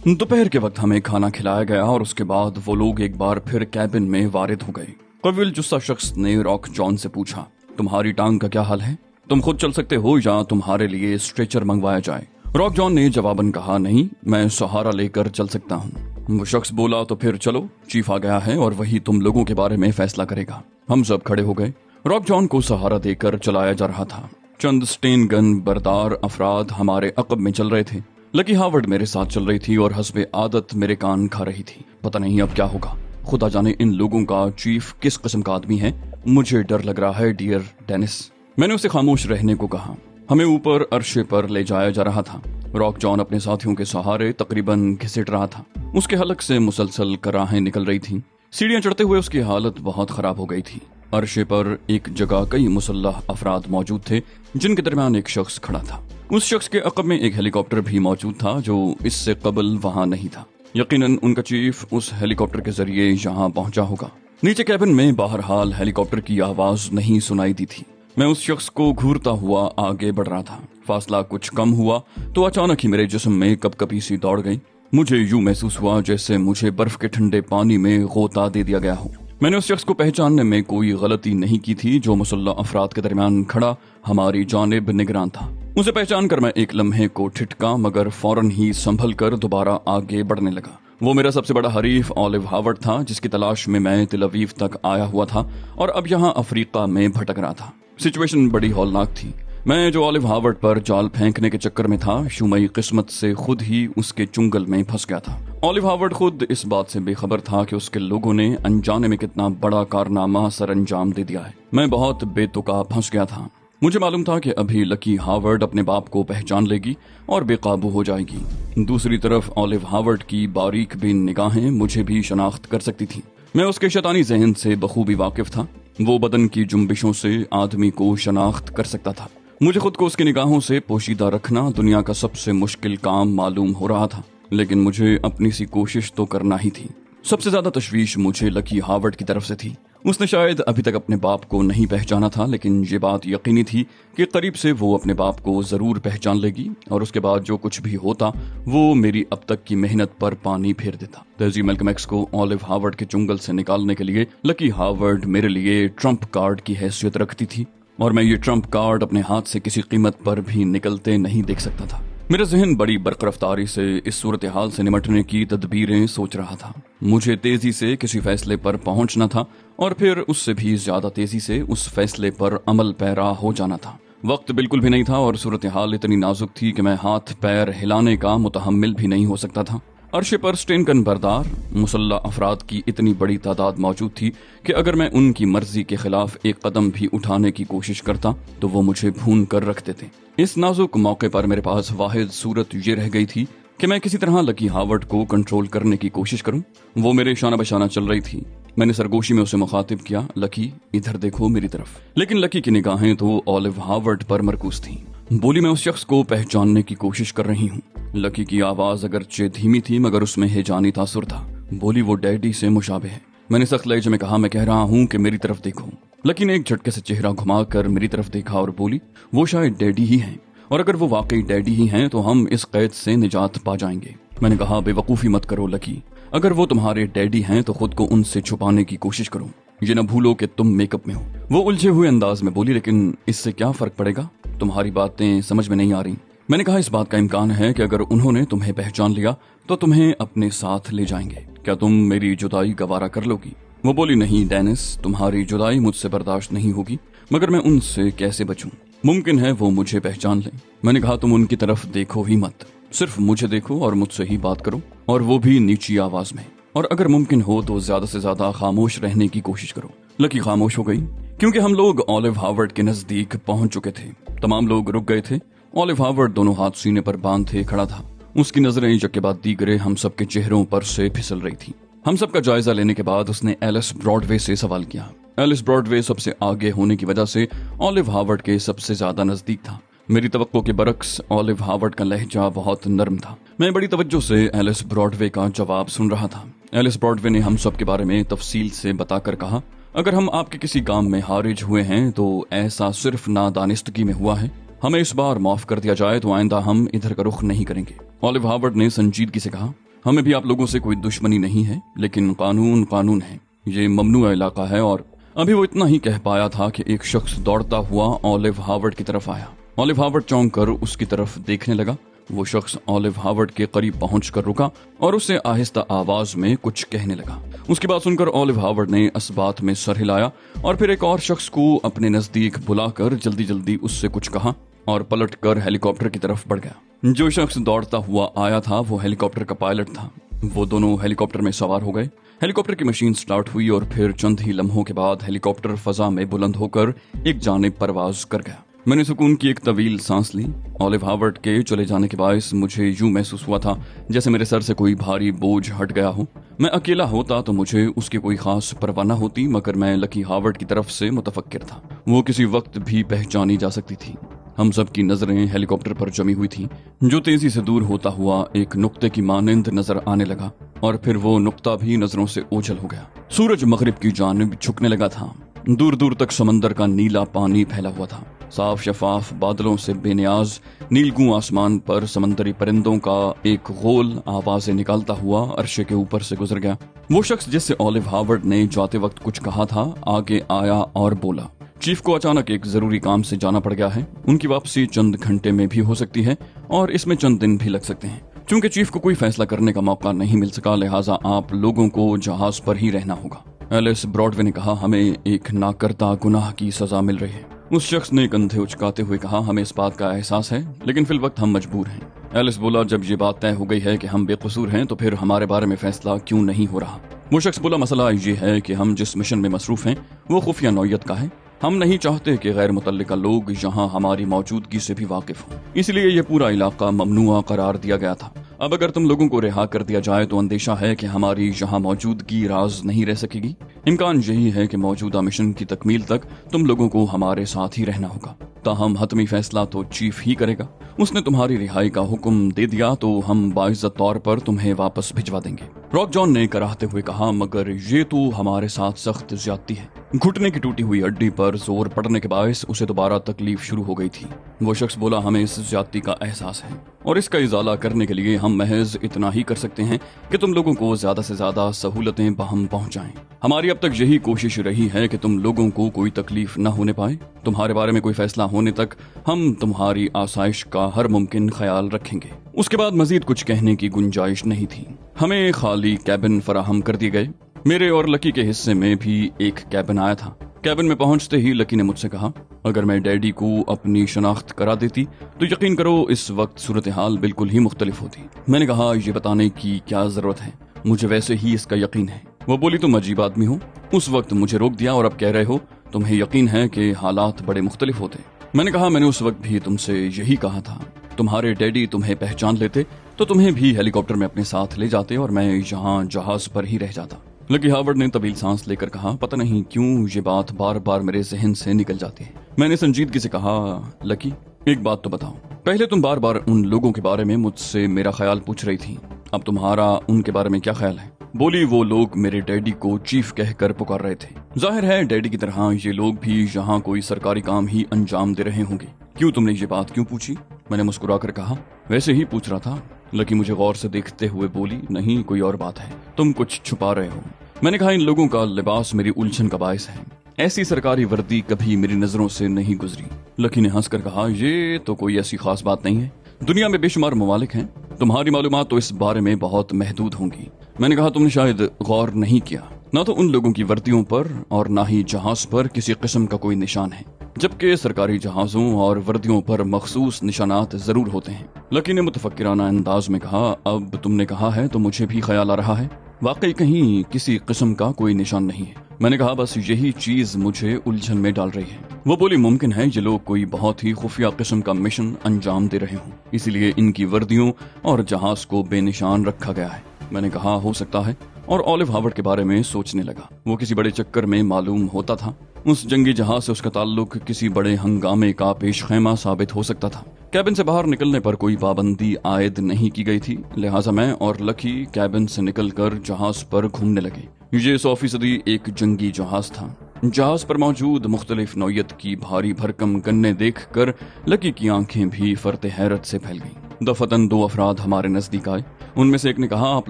दोपहर के वक्त हमें खाना खिलाया गया और उसके बाद वो लोग एक बार फिर कैबिन में वारिद हो गए। कविल जुस्सा शख्स ने रॉक जॉन से पूछा, तुम्हारी टांग का क्या हाल है? तुम खुद चल सकते हो या तुम्हारे लिए स्ट्रेचर मंगवाया जाए? रॉक जॉन ने जवाबन कहा, नहीं, मैं सहारा लेकर चल सकता हूँ। वो शख्स बोला, तो फिर चलो, चीफ आ गया है और वही तुम लोगों के बारे में फैसला करेगा। हम सब खड़े हो गए। रॉक जॉन को सहारा देकर चलाया जा रहा था। चंद स्टेन गन बरदार अफराद हमारे अकब में चल रहे थे। लकी हावर्ड मेरे साथ चल रही थी और हस्बे आदत मेरे कान खा रही थी। पता नहीं अब क्या होगा, खुदा जाने इन लोगों का चीफ किस किस्म का आदमी है। मुझे डर लग रहा है डियर डेनिस। मैंने उसे खामोश रहने को कहा। हमें ऊपर अरशे पर ले जाया जा रहा था। रॉक जॉन अपने साथियों के सहारे तकरीबन घिसट रहा था। उसके हलक से मुसलसल कराहें निकल रही थीं। सीढ़ियां चढ़ते हुए उसकी हालत बहुत खराब हो गई थी। अरशे पर एक जगह कई मुसल्लह अफराद मौजूद थे, जिनके दरमियान एक शख्स खड़ा था। उस शख्स के अकब में एक हेलीकॉप्टर भी मौजूद था जो इससे कबल वहां नहीं था। यकीनन उनका चीफ उस हेलीकॉप्टर के जरिए यहाँ पहुंचा होगा। नीचे कैबिन में बहरहाल हेलीकॉप्टर की आवाज नहीं सुनाई दी थी। मैं उस शख्स को घूरता हुआ आगे बढ़ रहा था। फासला कुछ कम हुआ तो अचानक ही मेरे जिस्म में कपकपी सी दौड़ गई। मुझे यूं महसूस हुआ जैसे मुझे बर्फ के ठंडे पानी में गोता दे दिया गया हो। मैंने उस शख्स को पहचानने में कोई गलती नहीं की थी जो मुसल्लह अफराद के दरमियान खड़ा हमारी जानिब निगरान था। उसे पहचान कर मैं एक लम्हे को ठिठका, मगर फौरन ही संभल कर दोबारा आगे बढ़ने लगा। वो मेरा सबसे बड़ा हरीफ ऑलिव हावर्ड था, जिसकी तलाश में मैं तिल अवीव तक आया हुआ था और अब यहाँ अफ्रीका में भटक रहा था। सिचुएशन बड़ी हौलनाक थी। मैं जो ऑलिव हावर्ड पर जाल फेंकने के चक्कर में था, शुमई किस्मत से खुद ही उसके चुंगल में फंस गया था। ऑलिव हावर्ड खुद इस बात से बेखबर था कि उसके लोगों ने अनजाने में कितना बड़ा कारनामा सर अंजाम दे दिया है। मैं बहुत बेतुका फंस गया था। मुझे मालूम था कि अभी लकी हावर्ड अपने बाप को पहचान लेगी और बेकाबू हो जाएगी। दूसरी तरफ ऑलिव हावर्ड की बारीक बीन निगाहें मुझे भी शनाख्त कर सकती थी। मैं उसके शैतानी जहन से बखूबी वाकिफ था। वो बदन की जुम्बिशों से आदमी को शनाख्त कर सकता था। मुझे खुद को उसकी निगाहों से पोशीदा रखना दुनिया का सबसे मुश्किल काम मालूम हो रहा था, लेकिन मुझे अपनी सी कोशिश तो करना ही थी। सबसे ज्यादा तशवीश मुझे लकी हावर्ड की तरफ से थी। उसने शायद अभी तक अपने बाप को नहीं पहचाना था, लेकिन ये बात यकीनी थी कि करीब से वो अपने बाप को जरूर पहचान लेगी और उसके बाद जो कुछ भी होता वो मेरी अब तक की मेहनत पर पानी फेर देता। तहजीब मैल्कम एक्स को ऑलिव हावर्ड के चुंगल से निकालने के लिए लकी हावर्ड मेरे लिए ट्रम्प कार्ड की हैसियत रखती थी और मैं ये ट्रम्प कार्ड अपने हाथ से किसी कीमत पर भी निकलते नहीं देख सकता था। मेरा जहन बड़ी बरकरफ्तारी से इस सूरत हाल से निमटने की तदबीरें सोच रहा था। मुझे तेजी से किसी फैसले पर पहुंचना था और फिर उससे भी ज्यादा तेजी से उस फैसले पर अमल पैरा हो जाना था। वक्त बिल्कुल भी नहीं था और सूरत हाल इतनी नाजुक थी कि मैं हाथ पैर हिलाने का मुतहम्मिल भी नहीं हो सकता था। अरशे पर स्टेनगन बरदार मुसल्लह अफराद की इतनी बड़ी तादाद मौजूद थी कि अगर मैं उनकी मर्जी के खिलाफ एक कदम भी उठाने की कोशिश करता तो वो मुझे भून कर रख देते। इस नाजुक मौके पर मेरे पास वाहिद सूरत ये रह गई थी कि मैं किसी तरह लकी हावर्ड को कंट्रोल करने की कोशिश करूं। वो मेरे शाना बशाना चल रही थी। मैंने सरगोशी में उसे मुखातिब किया, लकी इधर देखो मेरी तरफ। लेकिन लकी की निगाहें तो ऑलिव हावर्ड पर मरकूज थीं। बोली, मैं उस शख्स को पहचानने की कोशिश कर रही हूँ। लकी की आवाज अगरचे धीमी थी मगर उसमें हिजानी तासुर था। बोली, वो डैडी से मुशाबे है। मैंने सख्त लहजे में कहा, मैं कह रहा हूँ कि मेरी तरफ देखो। लकी ने एक झटके से चेहरा घुमाकर मेरी तरफ देखा और बोली, वो शायद डैडी ही हैं और अगर वो वाकई डैडी ही हैं तो हम इस कैद से निजात पा जाएंगे। मैंने कहा, बेवकूफी मत करो लकी, अगर वो तुम्हारे डैडी हैं तो खुद को उनसे छुपाने की कोशिश करो। ये न भूलो कि तुम मेकअप में हो। वो उलझे हुए अंदाज में बोली, लेकिन इससे क्या फर्क पड़ेगा? तुम्हारी बातें समझ में नहीं आ रही। मैंने कहा, इस बात का इम्कान है कि अगर उन्होंने तुम्हें पहचान लिया तो तुम्हें अपने साथ ले जाएंगे। क्या तुम मेरी जुदाई गवारा कर लोगी? वो बोली, नहीं डेनिस, तुम्हारी जुदाई मुझसे बर्दाश्त नहीं होगी, मगर मैं उनसे कैसे बचूं? मुमकिन है वो मुझे पहचान लें। मैंने कहा, तुम उनकी तरफ देखो ही मत, सिर्फ मुझे देखो और मुझसे ही बात करो, और वो भी नीची आवाज में, और अगर मुमकिन हो तो ज्यादा से ज्यादा खामोश रहने की कोशिश करो। लकी खामोश हो गई क्योंकि हम लोग ऑलिव हावर्ड के नजदीक पहुंच चुके थे। तमाम लोग रुक गए थे। ऑलिव हावर्ड दोनों हाथ सीने पर बांधे खड़ा था। उसकी नजरें एक के बाद दीगरे हम सबके चेहरों पर से फिसल रही थी। हम सबका जायजा लेने के बाद उसने एलिस ब्रॉडवे से सवाल किया। एलिस ब्रॉडवे सबसे आगे होने की वजह से ऑलिव हावर्ड के सबसे ज्यादा नजदीक था। मेरी तवक्को के बरक्स ऑलिव हावर्ड का लहजा बहुत नरम था। मैं बड़ी तवज्जो से एलिस ब्रॉडवे का जवाब सुन रहा था। एलिस ब्रॉडवे ने हम सब के बारे में तफसील से बताकर कहा, अगर हम आपके किसी काम में हारिज हुए हैं तो ऐसा सिर्फ नादानिस्तगी में हुआ है। हमें इस बार माफ कर दिया जाए तो आइंदा हम इधर का रुख नहीं करेंगे। ऑलिव हावर्ड ने संजीदगी से कहा, हमें भी आप लोगों से कोई दुश्मनी नहीं है, लेकिन कानून कानून है। ये ममनुआ इलाका है। और अभी वो इतना ही कह पाया था कि एक शख्स दौड़ता हुआ ऑलिव हार्वर्ड की तरफ आया। ऑलिव हार्वर्ड चौंक कर उसकी तरफ देखने लगा। वो शख्स ऑलिव हार्वर्ड के करीब पहुंचकर रुका और उससे आहिस्ता आवाज में कुछ कहने लगा। उसकी बात सुनकर ऑलिव हार्वर्ड ने इस बात में सर हिलाया और फिर एक और शख्स को अपने नजदीक बुलाकर जल्दी जल्दी उससे कुछ कहा और पलट कर हेलीकॉप्टर की तरफ बढ़ गया। जो शख्स दौड़ता हुआ आया था वो हेलीकॉप्टर का पायलट था। वो दोनों हेलीकॉप्टर में सवार हो गए। हेलीकॉप्टर की मशीन स्टार्ट हुई और फिर चंद ही लम्हों के बाद हेलीकॉप्टर फजा में बुलंद होकर एक जानिब परवाज कर गया। मैंने सुकून की एक तवील सांस ली। ऑलिव हार्वर्ड के चले जाने के बायस मुझे यूं महसूस हुआ था जैसे मेरे सर से कोई भारी बोझ हट गया हो। मैं अकेला होता तो मुझे उसकी कोई खास परवाह न होती, मगर मैं लकी हार्वर्ड की तरफ से मुतफक्किर था। वो किसी वक्त भी पहचानी जा सकती थी। हम सब की नजरें हेलीकॉप्टर पर जमी हुई थी, जो तेजी से दूर होता हुआ एक नुक्ते की मानिंद नजर आने लगा और फिर वो नुक्ता भी नजरों से ओझल हो गया। सूरज मगरिब की जानिब झुकने लगा था। दूर दूर तक समंदर का नीला पानी फैला हुआ था। साफ शफाफ बादलों से बेनियाज नीलगू आसमान पर समंदरी परिंदों का एक गोल आवाजें निकालता हुआ अर्शे के ऊपर से गुजर गया। वो शख्स जिससे ऑलिव हार्वर्ड ने जाते वक्त कुछ कहा था आगे आया और बोला, चीफ को अचानक एक जरूरी काम से जाना पड़ गया है। उनकी वापसी चंद घंटे में भी हो सकती है और इसमें चंद दिन भी लग सकते हैं। चूंकि चीफ को कोई फैसला करने का मौका नहीं मिल सका, लिहाजा आप लोगों को जहाज पर ही रहना होगा। एलिस ब्रॉडवे ने कहा, हमें एक नाकर्ता गुनाह की सजा मिल रही है। उस शख्स ने कंधे उचकाते हुए कहा, हमें इस बात का एहसास है, लेकिन फिल वक्त हम मजबूर हैं। एलिस बोला, जब ये बात तय हो गई है कि हम बेकसूर हैं तो फिर हमारे बारे में फैसला क्यों नहीं हो रहा। वो शख्स बोला, मसला ये है कि हम जिस मिशन में मसरूफ हैं वो खुफिया नौयत का है। हम नहीं चाहते कि गैर मुतल्लिका लोग यहाँ हमारी मौजूदगी से भी वाकिफ हों, इसलिए ये पूरा इलाका ममनुआ करार दिया गया था। अब अगर तुम लोगों को रिहा कर दिया जाए तो अंदेशा है कि हमारी यहाँ मौजूदगी राज नहीं रह सकेगी। इम्कान यही है कि मौजूदा मिशन की तकमील तक तुम लोगों को हमारे साथ ही रहना होगा। ताहम हतमी फैसला तो चीफ ही करेगा। उसने तुम्हारी रिहाई का हुक्म दे दिया तो हम बाइज्जत तौर पर तुम्हें वापस भिजवा देंगे। रॉक जॉन ने कराहते हुए कहा, मगर ये तो हमारे साथ सख्त ज्यादती है। घुटने की टूटी हुई हड्डी पर जोर पड़ने के बायस उसे दोबारा तकलीफ शुरू हो गई थी। वो शख्स बोला, हमें इस ज्यादती का एहसास है और इसका इजाला करने के लिए हम महज इतना ही कर सकते हैं कि तुम लोगों को ज्यादा से ज्यादा सहूलतें बहम पहुंचाएं। हमारी अब तक यही कोशिश रही है कि तुम लोगों को कोई तकलीफ न होने पाए। तुम्हारे बारे में कोई फैसला होने तक हम तुम्हारी आसाइश का हर मुमकिन ख्याल रखेंगे। उसके बाद मजीद कुछ कहने की गुंजाइश नहीं थी। हमें खाली कैबिन फराहम कर दिए गए। मेरे और लकी के हिस्से में भी एक कैबिन आया था। कैबिन में पहुंचते ही लकी ने मुझसे कहा, अगर मैं डैडी को अपनी शनाख्त करा देती तो यकीन करो इस वक्त सूरत हाल बिल्कुल ही मुख्तलिफ होती। मैंने कहा, ये बताने की क्या जरूरत है, मुझे वैसे ही इसका यकीन है। वो बोली, तुम अजीब आदमी हो, उस वक्त मुझे रोक दिया और अब कह रहे हो तुम्हें यकीन है कि हालात बड़े मुख्तलिफ होते। मैंने कहा, मैंने उस वक्त भी तुमसे यही कहा था। तुम्हारे डैडी तुम्हें पहचान लेते तो तुम्हें भी हेलीकॉप्टर में अपने साथ ले जाते और मैं यहाँ जहाज पर ही रह जाता। लकी हार्वर्ड ने तवील सांस लेकर कहा, पता नहीं क्यों ये बात बार बार मेरे जहन से निकल जाती है। मैंने संजीदगी से कहा, लकी एक बात तो बताओ, पहले तुम बार बार उन लोगों के बारे में मुझसे मेरा ख्याल पूछ रही थी, अब तुम्हारा उनके बारे में क्या ख्याल है? बोली, वो लोग मेरे डैडी को चीफ कहकर पुकार रहे थे। जाहिर है डैडी की तरह ये लोग भी यहाँ कोई सरकारी काम ही अंजाम दे रहे होंगे। क्यों, तुमने ये बात क्यों पूछी? मैंने मुस्कुराकर कहा, वैसे ही पूछ रहा था। लकी मुझे गौर से देखते हुए बोली, नहीं कोई और बात है, तुम कुछ छुपा रहे हो। मैंने कहा, इन लोगों का लिबास मेरी उलझन का बायस है। ऐसी सरकारी वर्दी कभी मेरी नजरों से नहीं गुजरी। लकी ने हंसकर कहा, ये तो कोई ऐसी खास बात नहीं है, दुनिया में बेशुमार ममालिक हैं, तुम्हारी मालूमात तो इस बारे में बहुत महदूद होंगी। मैंने कहा, तुमने शायद गौर नहीं किया, ना तो उन लोगों की वर्दियों पर और ना ही जहाज पर किसी किस्म का कोई निशान है, जबकि सरकारी जहाजों और वर्दियों पर मखसूस निशानात जरूर होते हैं। लकी ने मुतफक्किराना अंदाज में कहा, अब तुमने कहा है तो मुझे भी ख्याल आ रहा है, वाकई कहीं किसी किस्म का कोई निशान नहीं है। मैंने कहा, बस यही चीज मुझे उलझन में डाल रही है। वो बोली, मुमकिन है ये लोग कोई बहुत ही खुफिया किस्म का मिशन अंजाम दे रहे हों, इसीलिए इनकी वर्दियों और जहाज को बेनिशान रखा गया है। मैंने कहा, हो सकता है, और ऑलिव हार्वर्ड के बारे में सोचने लगा। वो किसी बड़े चक्कर में मालूम होता था। उस जंगी जहाज से उसका ताल्लुक किसी बड़े हंगामे का पेशखेमा साबित हो सकता था। कैबिन से बाहर निकलने पर कोई पाबंदी आयद नहीं की गई थी, लिहाजा मैं और लकी कैबिन से निकलकर जहाज पर घूमने लगे। ये 100% एक जंगी जहाज था। जहाज पर मौजूद मुख्तलिफ नौयत की भारी भरकम गन्ने देखकर लकी की आंखें भी फरते हैरत से फैल गईं। दफतन 2 अफराद हमारे नजदीक आए। ان میں سے ایک نے کہا آپ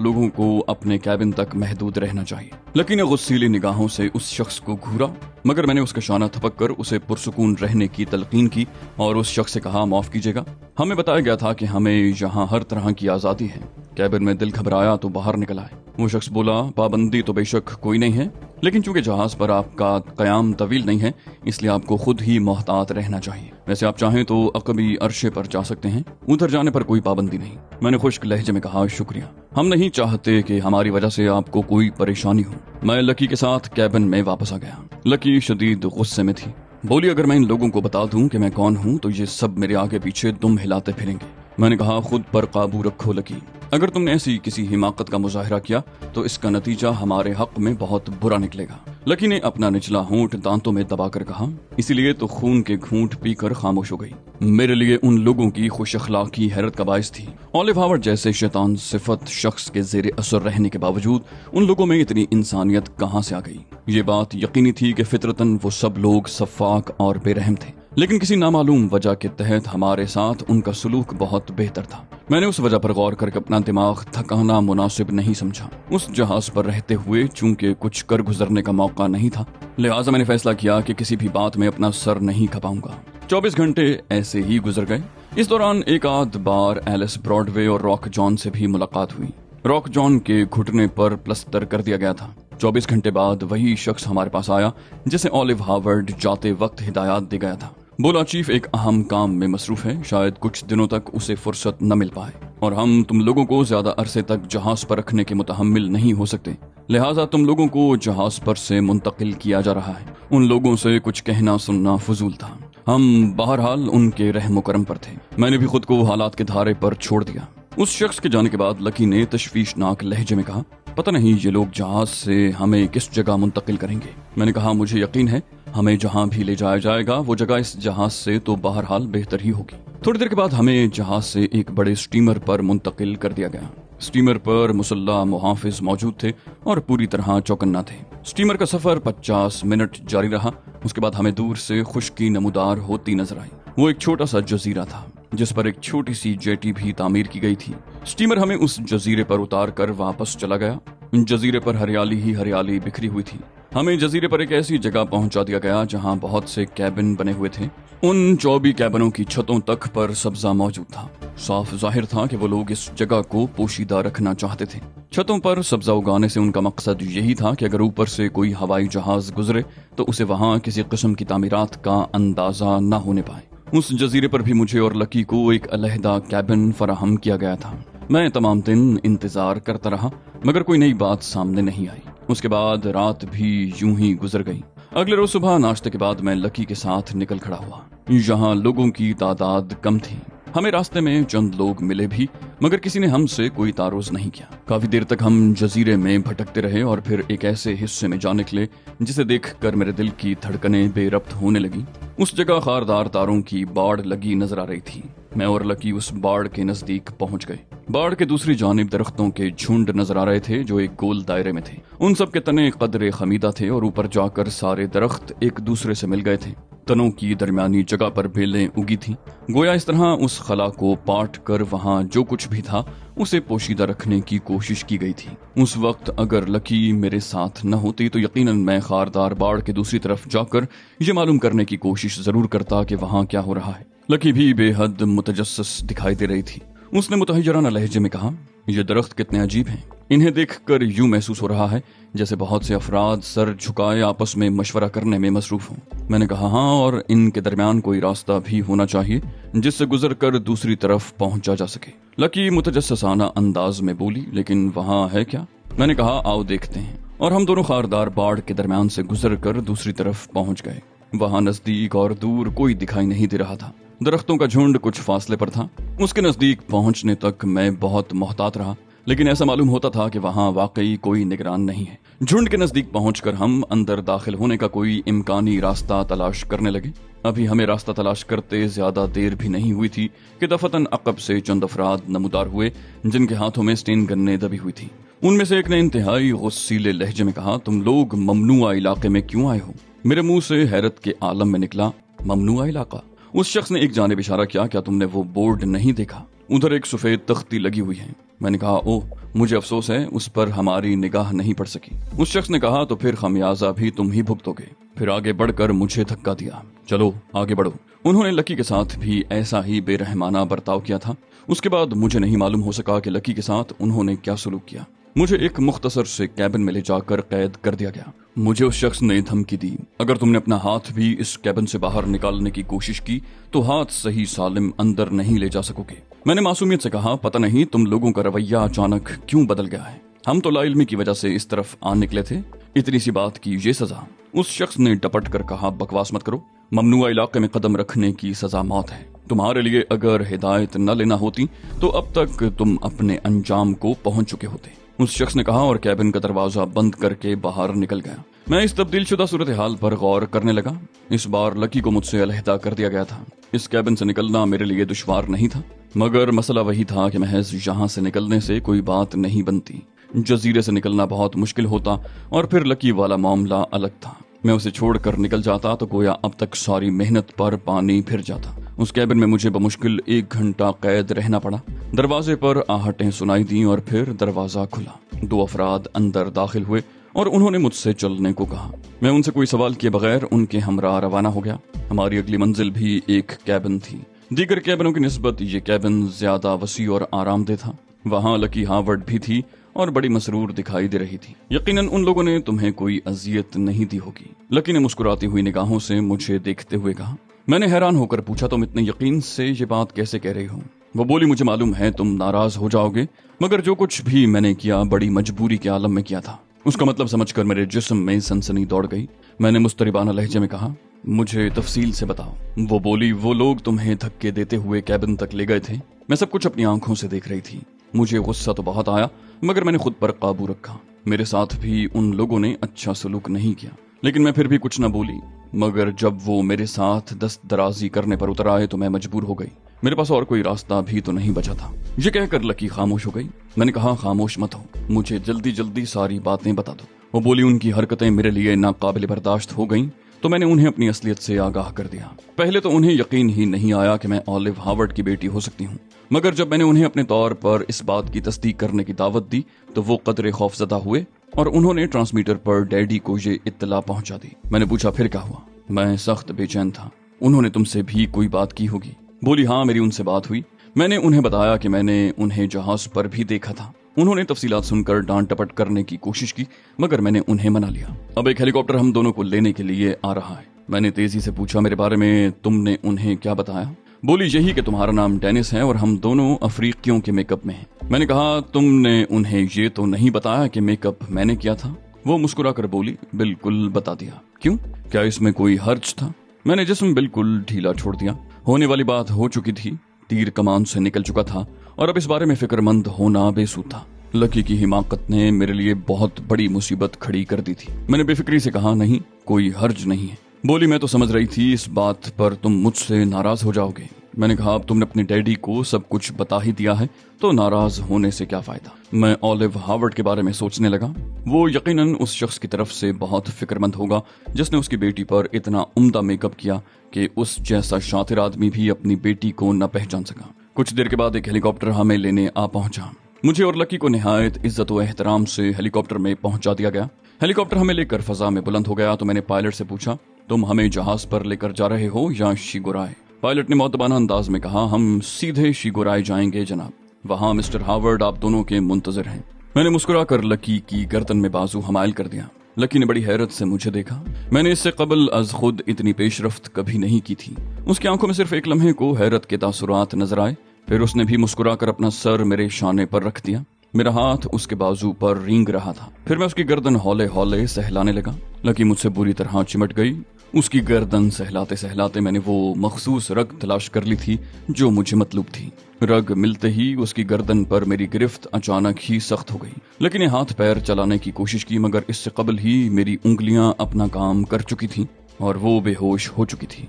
لوگوں کو اپنے کیبن تک محدود رہنا چاہیے۔ لکی نے غصیلی نگاہوں سے اس شخص کو گھورا، مگر میں نے اس کا شانہ تھپک کر اسے پرسکون رہنے کی تلقین کی اور اس شخص سے کہا معاف کیجیے گا، ہمیں بتایا گیا تھا کہ ہمیں یہاں ہر طرح کی آزادی ہے۔ کیبن میں دل گھبرایا تو باہر نکل آئے۔ وہ شخص بولا پابندی تو بے شک کوئی نہیں ہے، لیکن چونکہ جہاز پر آپ کا قیام طویل نہیں ہے اس لیے آپ کو خود ہی محتاط رہنا چاہیے۔ ویسے آپ چاہیں تو عقبی عرشے پر جا سکتے ہیں، ادھر جانے پر کوئی پابندی نہیں۔ میں نے خشک لہجے میں کہا شکریہ، ہم نہیں چاہتے کہ ہماری وجہ سے آپ کو کوئی پریشانی ہو۔ میں لکی کے ساتھ کیبن میں واپس آ گیا۔ لکی شدید غصے میں تھی، بولی اگر میں ان لوگوں کو بتا دوں کہ میں کون ہوں تو یہ سب میرے آگے پیچھے دم ہلاتے پھریں گے۔ میں نے کہا خود پر قابو رکھو لکی، اگر تم نے ایسی کسی حماقت کا مظاہرہ کیا تو اس کا نتیجہ ہمارے حق میں بہت برا نکلے گا۔ لکی نے اپنا نچلا ہونٹ دانتوں میں دبا کر کہا، اسی لیے تو خون کے گھونٹ پی کر خاموش ہو گئی۔ میرے لیے ان لوگوں کی خوش اخلاقی حیرت کا باعث تھی۔ اولیو ہاورڈ جیسے شیطان صفت شخص کے زیر اثر رہنے کے باوجود ان لوگوں میں اتنی انسانیت کہاں سے آ گئی؟ یہ بات یقینی تھی کہ فطرتاً وہ سب لوگ سفاک اور بے رحم تھے، لیکن کسی نامعلوم وجہ کے تحت ہمارے ساتھ ان کا سلوک بہت بہتر تھا۔ میں نے اس وجہ پر غور کر کے اپنا دماغ تھکانا مناسب نہیں سمجھا۔ اس جہاز پر رہتے ہوئے چونکہ کچھ کر گزرنے کا موقع نہیں تھا، لہٰذا میں نے فیصلہ کیا کہ کسی بھی بات میں اپنا سر نہیں کھپاؤں گا۔ 24 گھنٹے ایسے ہی گزر گئے۔ اس دوران ایک آدھ بار ایلس براڈ وے اور راک جان سے بھی ملاقات ہوئی۔ راک جان کے گھٹنے پر پلستر کر دیا گیا تھا۔ 24 گھنٹے بعد وہی شخص ہمارے پاس آیا جسے اولیو ہاورڈ جاتے وقت ہدایات دی گیا تھا۔ بولا چیف ایک اہم کام میں مصروف ہے، شاید کچھ دنوں تک اسے فرصت نہ مل پائے، اور ہم تم لوگوں کو زیادہ عرصے تک جہاز پر رکھنے کے متحمل نہیں ہو سکتے، لہٰذا تم لوگوں کو جہاز پر سے منتقل کیا جا رہا ہے۔ ان لوگوں سے کچھ کہنا سننا فضول تھا، ہم بہرحال ان کے رحم و کرم پر تھے۔ میں نے بھی خود کو حالات کے دھارے پر چھوڑ دیا۔ اس شخص کے جانے کے بعد لکی نے تشویشناک لہجے میں کہا، پتہ نہیں یہ لوگ جہاز سے ہمیں کس جگہ منتقل کریں گے۔ میں نے کہا مجھے یقین ہے ہمیں جہاں بھی لے جایا جائے گا وہ جگہ اس جہاز سے تو بہرحال بہتر ہی ہوگی۔ تھوڑی دیر کے بعد ہمیں جہاز سے ایک بڑے سٹیمر پر منتقل کر دیا گیا۔ سٹیمر پر مسلح محافظ موجود تھے اور پوری طرح چوکنا تھے۔ سٹیمر کا سفر 50 منٹ جاری رہا، اس کے بعد ہمیں دور سے خشکی نمودار ہوتی نظر آئی۔ وہ ایک چھوٹا سا جزیرہ تھا جس پر ایک چھوٹی سی جیٹی بھی تعمیر کی گئی تھی۔ سٹیمر ہمیں اس جزیرے پر اتار کر واپس چلا گیا۔ جزیرے پر ہریالی ہی ہریالی بکھری ہوئی تھی۔ ہمیں جزیرے پر ایک ایسی جگہ پہنچا دیا گیا جہاں بہت سے کیبن بنے ہوئے تھے۔ ان 24 کیبنوں کی چھتوں تک پر سبزہ موجود تھا۔ صاف ظاہر تھا کہ وہ لوگ اس جگہ کو پوشیدہ رکھنا چاہتے تھے۔ چھتوں پر سبزہ اگانے سے ان کا مقصد یہی تھا کہ اگر اوپر سے کوئی ہوائی جہاز گزرے تو اسے وہاں کسی قسم کی تعمیرات کا اندازہ نہ ہونے پائے۔ اس جزیرے پر بھی مجھے اور لکی کو ایک علیحدہ کیبن فراہم کیا گیا تھا۔ میں تمام دن انتظار کرتا رہا مگر کوئی نئی بات سامنے نہیں آئی۔ اس کے بعد رات بھی یوں ہی گزر گئی۔ اگلے روز صبح ناشتے کے بعد میں لکی کے ساتھ نکل کھڑا ہوا۔ یہاں لوگوں کی تعداد کم تھی۔ ہمیں راستے میں چند لوگ ملے بھی مگر کسی نے ہم سے کوئی تعارض نہیں کیا۔ کافی دیر تک ہم جزیرے میں بھٹکتے رہے اور پھر ایک ایسے حصے میں جا نکلے جسے دیکھ کر میرے دل کی دھڑکنیں بے ربط ہونے لگی۔ اس جگہ خاردار تاروں کی باڑ لگی نظر آ رہی تھی۔ میں اور لکی اس باڑ کے نزدیک پہنچ گئے۔ باڑ کے دوسری جانب درختوں کے جھنڈ نظر آ رہے تھے جو ایک گول دائرے میں تھے۔ ان سب کے تنے قدر خمیدہ تھے اور اوپر جا کر سارے درخت ایک دوسرے سے مل گئے تھے۔ تنوں کی درمیانی جگہ پر بیلیں اگی تھیں، گویا اس طرح اس خلا کو پاٹ کر وہاں جو کچھ بھی تھا اسے پوشیدہ رکھنے کی کوشش کی گئی تھی۔ اس وقت اگر لکی میرے ساتھ نہ ہوتی تو یقیناً میں خاردار باڑ کے دوسری طرف جا کر یہ معلوم کرنے کی کوشش ضرور کرتا کہ وہاں کیا ہو رہا ہے۔ لکی بھی بے حد متجسس دکھائی دے رہی تھی۔ اس نے متحجرانہ لہجے میں کہا، یہ درخت کتنے عجیب ہیں، انہیں دیکھ کر یوں محسوس ہو رہا ہے جیسے بہت سے افراد سر جھکائے آپس میں مشورہ کرنے میں مصروف ہوں۔ میں نے کہا ہاں، اور ان کے درمیان کوئی راستہ بھی ہونا چاہیے جس سے گزر کر دوسری طرف پہنچا جا سکے۔ لکی متجسسانہ انداز میں بولی، لیکن وہاں ہے کیا؟ میں نے کہا آؤ دیکھتے ہیں، اور ہم دونوں خاردار باڑ کے درمیان سے گزر کر دوسری طرف پہنچ گئے۔ وہاں نزدیک اور دور کوئی دکھائی نہیں دے رہا تھا۔ درختوں کا جھنڈ کچھ فاصلے پر تھا۔ اس کے نزدیک پہنچنے تک میں بہت محتاط رہا، لیکن ایسا معلوم ہوتا تھا کہ وہاں واقعی کوئی نگران نہیں ہے۔ جھنڈ کے نزدیک پہنچ کر ہم اندر داخل ہونے کا کوئی امکانی راستہ تلاش کرنے لگے۔ ابھی ہمیں راستہ تلاش کرتے زیادہ دیر بھی نہیں ہوئی تھی کہ دفتن عقب سے چند افراد نمودار ہوئے جن کے ہاتھوں میں سٹین گنیں دبی ہوئی تھی۔ ان میں سے ایک نے انتہائی غصیلے لہجے میں کہا، تم لوگ ممنوعہ علاقے میں کیوں آئے ہو؟ میرے منہ سے حیرت کے عالم میں نکلا، ممنوعہ علاقہ؟ اس شخص نے ایک جانب اشارہ کیا، کیا تم نے وہ بورڈ نہیں دیکھا؟ ادھر ایک سفید تختی لگی ہوئی ہے، मैंने कहा, ओह मुझे अफसोस है, उस पर हमारी निगाह नहीं पड़ सकी। उस शख्स ने कहा, तो फिर खमियाजा भी तुम ही भुगतोगे। फिर आगे बढ़कर मुझे धक्का दिया, चलो आगे बढ़ो। उन्होंने लकी के साथ भी ऐसा ही बेरहमाना बर्ताव किया था। उसके बाद मुझे नहीं मालूम हो सका कि लकी के साथ उन्होंने क्या सलूक किया। मुझे एक मुख्तसर से कैबिन में ले जाकर कैद कर दिया गया। मुझे उस शख्स ने धमकी दी, अगर तुमने अपना हाथ भी इस कैबिन से बाहर निकालने की कोशिश की तो हाथ सही सालिम अंदर नहीं ले जा सकोगे। मैंने मासूमियत से कहा, पता नहीं तुम लोगों का रवैया अचानक क्यों बदल गया है, हम तो लाइल्मी की वजह से इस तरफ आ निकले थे, इतनी सी बात की ये सजा। उस शख्स ने डपट कर कहा, बकवास मत करो, ममनुआ इलाके में कदम रखने की सजा मौत है। तुम्हारे लिए अगर हिदायत न लेना होती तो अब तक तुम अपने अंजाम को पहुंच चुके होते। उस शख्स ने कहा और कैबिन का दरवाजा बंद करके बाहर निकल गया। मैं इस तब्दील शुदा सूरत हाल पर गौर करने लगा। इस बार लकी को मुझसे अलहदा कर दिया गया था। इस कैबिन से निकलना मेरे लिए दुश्वार नहीं था, मगर मसला वही था कि महज यहाँ से निकलने से कोई बात नहीं बनती, जजीरे से निकलना बहुत मुश्किल होता और फिर लकी वाला मामला अलग था। मैं उसे छोड़कर निकल जाता तो गोया अब तक सारी मेहनत पर पानी फिर जाता। उस कैबिन में मुझे बमुश्किल 1 घंटा कैद रहना पड़ा। दरवाजे पर आहटें सुनाई दी और फिर दरवाजा खुला। 2 अफराद अंदर दाखिल हुए और उन्होंने मुझसे चलने को कहा। मैं उनसे कोई सवाल किए बगैर उनके हमरा रवाना हो गया। हमारी अगली मंजिल भी एक कैबिन थी। दीगर कैबिनों की निस्बत ये कैबिन ज्यादा वसी और आरामदेह था। वहाँ लकी हावर्ड भी थी और बड़ी मसरूर दिखाई दे रही थी। यकीनन उन लोगों ने तुम्हें कोई अजियत नहीं दी होगी। लकी ने मुस्कुराती हुई निगाहों से मुझे देखते हुए कहा। मैंने हैरान होकर पूछा, तुम इतने यकीन से ये बात कैसे कह रही हो? वो बोली, मुझे मालूम है तुम नाराज हो जाओगे, मगर जो कुछ भी मैंने किया बड़ी मजबूरी के आलम में किया था। उसका मतलब समझकर मेरे जिस्म में सनसनी दौड़ गई। मैंने मुस्तरिबाना लहजे में कहा, मुझे तफसील से बताओ। वो बोली, वो लोग तुम्हें धक्के देते हुए कैबिन तक ले गए थे। मैं सब कुछ अपनी आंखों से देख रही थी। मुझे गुस्सा तो बहुत आया, मगर मैंने खुद पर काबू रखा। मेरे साथ भी उन लोगों ने अच्छा सलूक नहीं किया, लेकिन मैं फिर भी कुछ न बोली। मगर जब वो मेरे साथ दस्त दराजी करने पर उतर आए तो मैं मजबूर हो गई। मेरे पास और कोई रास्ता भी तो नहीं बचा था। ये कहकर लकी खामोश हो गई। मैंने कहा, खामोश मत हो, मुझे जल्दी जल्दी सारी बातें बता दो। वो बोली, उनकी हरकतें मेरे लिए नाकाबिल बर्दाश्त हो गईं, तो मैंने उन्हें अपनी असलियत से आगाह कर दिया। पहले तो उन्हें यकीन ही नहीं आया कि मैं ऑलिव हावर्ड की बेटी हो सकती हूँ, मगर जब मैंने उन्हें अपने तौर पर इस बात की तस्दीक करने की दावत दी तो वो कदरे खौफजदा हुए और उन्होंने ट्रांसमीटर पर डैडी को ये इत्तला पहुंचा दी। मैंने पूछा, फिर क्या हुआ? मैं सख्त बेचैन था। उन्होंने तुमसे भी कोई बात की होगी? बोली, हाँ मेरी उनसे बात हुई। मैंने उन्हें बताया कि मैंने उन्हें जहाज पर भी देखा था। उन्होंने तफसीलात सुनकर डांट टपट करने की कोशिश की, मगर मैंने उन्हें मना लिया। अब एक हेलीकॉप्टर हम दोनों को लेने के लिए आ रहा है। मैंने तेजी से पूछा, मेरे बारे में तुमने उन्हें क्या बताया? बोली, यही कि तुम्हारा नाम डेनिस है और हम दोनों अफ्रीकियों के मेकअप में हैं। मैंने कहा, तुमने उन्हें ये तो नहीं बताया कि मेकअप मैंने किया था? वो मुस्कुराकर बोली, बिल्कुल बता दिया। क्यों, क्या इसमें कोई हर्ज था? मैंने जिस्म बिल्कुल ढीला छोड़ दिया। होने वाली बात हो चुकी थी, तीर कमान से निकल चुका था और अब इस बारे में फिक्रमंद होना बेसुध था। लकी की हिमाकत ने मेरे लिए बहुत बड़ी मुसीबत खड़ी कर दी थी। मैंने बेफिक्री से कहा, नहीं, कोई हर्ज नहीं है। बोली, मैं तो समझ रही थी इस बात पर तुम मुझसे नाराज हो जाओगे। मैंने कहा, अब तुमने अपने डैडी को सब कुछ बता ही दिया है तो नाराज होने से क्या फायदा। मैं ऑलिव हावर्ड के बारे में सोचने लगा। वो यकीनन उस शख्स की तरफ से बहुत फिक्रमंद होगा जिसने उसकी बेटी पर इतना उम्दा मेकअप किया कि उस जैसा शातिर आदमी भी अपनी बेटी को न पहचान सका। कुछ देर के बाद एक हेलीकॉप्टर हमें लेने आ पहुंचा। मुझे और लकी को निहायत इज्जत व एहतराम से हेलीकॉप्टर में पहुंचा दिया गया। हेलीकॉप्टर हमें लेकर फजा में बुलंद हो गया तो मैंने पायलट से पूछा, तुम हमें जहाज पर लेकर जा रहे हो या शिगोराय? पायलट ने मौतबाना अंदाज में कहा, हम सीधे शिगोराय जाएंगे जनाब, वहाँ मिस्टर हावर्ड आप दोनों के मुंतजर हैं। मैंने मुस्कुराकर लकी की गर्दन में बाजू हमायल कर दिया। लकी ने बड़ी हैरत से मुझे देखा। मैंने इससे कबल अज खुद इतनी पेशरफ्त कभी नहीं की थी। उसकी आंखों में सिर्फ एक लम्हे को हैरत के तासुरात नजर आए। फिर उसने भी मुस्कुराकर अपना सर मेरे शाने पर रख दिया। मेरा हाथ उसके बाजू पर रेंग रहा था। फिर मैं उसकी गर्दन हौले हौले सहलाने लगा। लकी मुझसे बुरी तरह चिमट गई। उसकी गर्दन सहलाते सहलाते मैंने वो मखसूस रग तलाश कर ली थी जो मुझे मतलूब थी। रग मिलते ही उसकी गर्दन पर मेरी गिरफ्त अचानक ही सख्त हो गई। लेकिन ने हाथ पैर चलाने की कोशिश की, मगर इससे कबल ही मेरी उंगलियां अपना काम कर चुकी थी और वो बेहोश हो चुकी थी।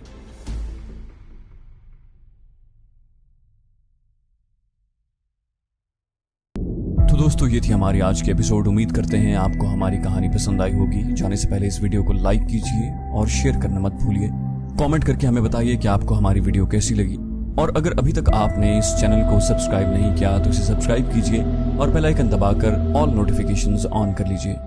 तो दोस्तों, ये थी हमारी आज की एपिसोड। उम्मीद करते हैं आपको हमारी कहानी पसंद आई होगी। जाने से पहले इस वीडियो को लाइक कीजिए और शेयर करना मत भूलिए। कमेंट करके हमें बताइए कि आपको हमारी वीडियो कैसी लगी। और अगर अभी तक आपने इस चैनल को सब्सक्राइब नहीं किया तो इसे सब्सक्राइब कीजिए और बेल आइकन दबाकर ऑल नोटिफिकेशंस ऑन कर लीजिए।